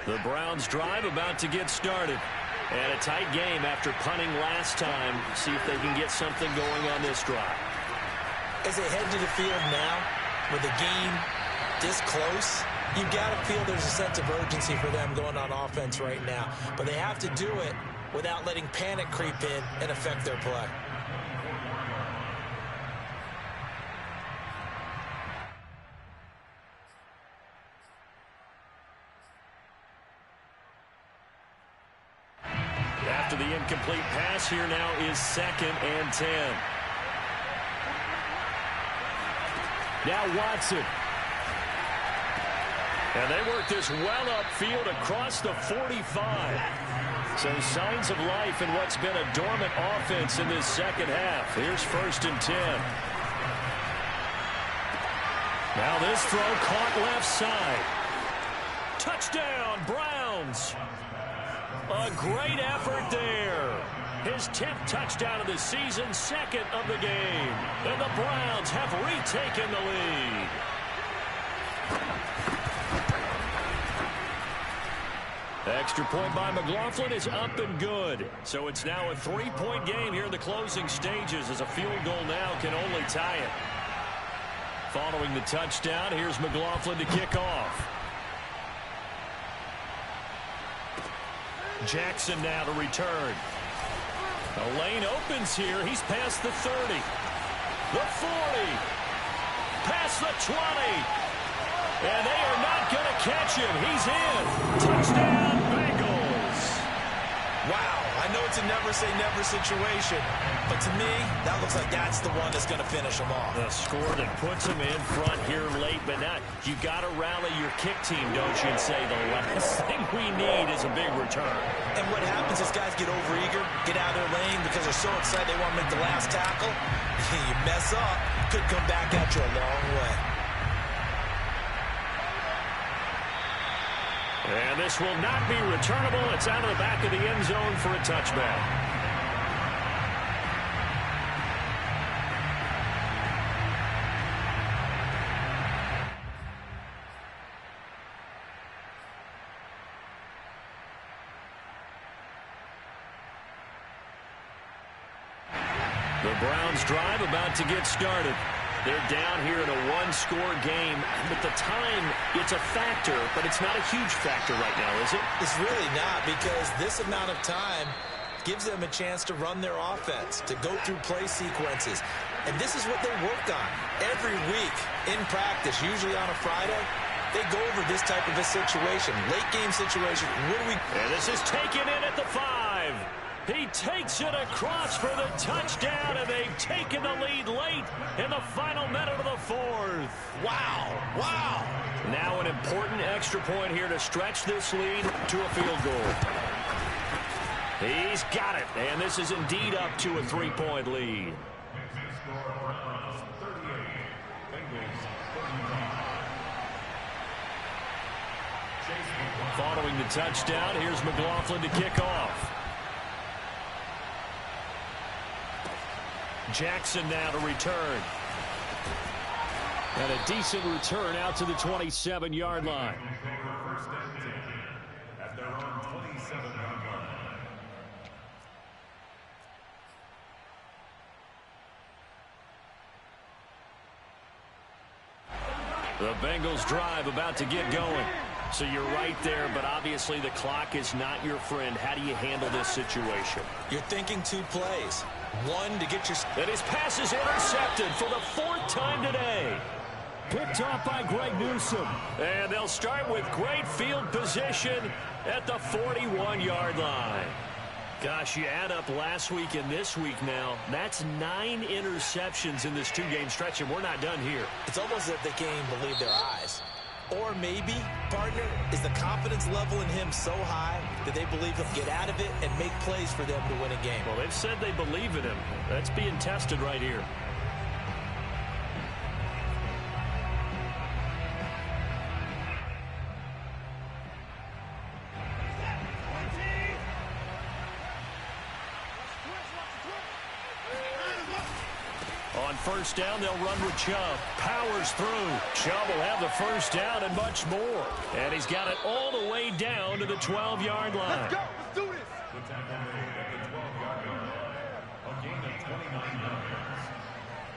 The Browns drive about to get started. And a tight game after punting last time. See if they can get something going on this drive. As they head to the field now, with the game this close, you've got to feel there's a sense of urgency for them going on offense right now. But they have to do it without letting panic creep in and affect their play. After the incomplete pass, here now is 2nd and 10. Now Watson. And they work this well upfield across the 45. So signs of life in what's been a dormant offense in this 2nd half. Here's 1st and 10. Now this throw caught left side. Touchdown, Browns. A great effort there. His 10th touchdown of the season, 2nd of the game. And the Browns have retaken the lead. Extra point by McLaughlin is up and good. So it's now a 3-point game here in the closing stages as a field goal now can only tie it. Following the touchdown, here's McLaughlin to kick off. Jackson now to return. The lane opens here. He's past the 30. The 40. Past the 20. And they are not going to catch him. He's in. Touchdown, Bengals. Wow, I know it's a never-say-never situation, but to me, that looks like that's the one that's going to finish them off. The score that puts them in front here late, but not. You got to rally your kick team, don't you, and say the last thing we need is a big return. And what happens is guys get overeager, get out of their lane because they're so excited they want to make the last tackle. You mess up, could come back at you a long way. And this will not be returnable. It's out of the back of the end zone for a touchback. The Browns drive about to get started. They're down here in a one-score game, but the time, it's a factor, but it's not a huge factor right now, is it? It's really not, because this amount of time gives them a chance to run their offense, to go through play sequences. And this is what they work on every week in practice, usually on a Friday. They go over this type of a situation, late game situation. And this is taken in at the 5. He takes it across for the touchdown, and they've taken the lead late in the final minute of the 4th. Wow. Now an important extra point here to stretch this lead to a field goal. He's got it, and this is indeed up to a 3-point lead. Following the touchdown, here's McLaughlin to kick off. Jackson now to return. And a decent return out to the 27-yard line. At their own 27-yard line. The Bengals drive about to get going. So you're right there, but obviously the clock is not your friend. How do you handle this situation? You're thinking 2 plays. One to get your... And his pass is intercepted for the 4th time today. Picked off by Greg Newsome. And they'll start with great field position at the 41-yard line. Gosh, you add up last week and this week now. That's 9 interceptions in this 2-game stretch, and we're not done here. It's almost as if they can't even believe their eyes. Or maybe, partner, is the confidence level in him so high that they believe he'll get out of it and make plays for them to win a game. Well, they've said they believe in him. That's being tested right here. On first down, they'll run with Chubb. Powers through. Chubb will have the first down and much more. And he's got it all the way down to the 12-yard line. Let's go. Let's do this. The tackle made at the 12-yard line. A gain of 29 yards.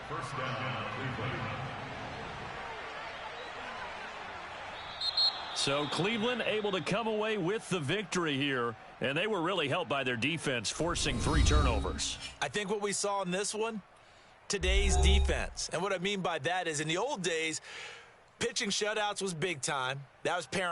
First down, Cleveland. So Cleveland able to come away with the victory here. And they were really helped by their defense, forcing 3 turnovers. I think what we saw in this one, today's defense. And what I mean by that is in the old days, pitching shutouts was big time. That was paramount.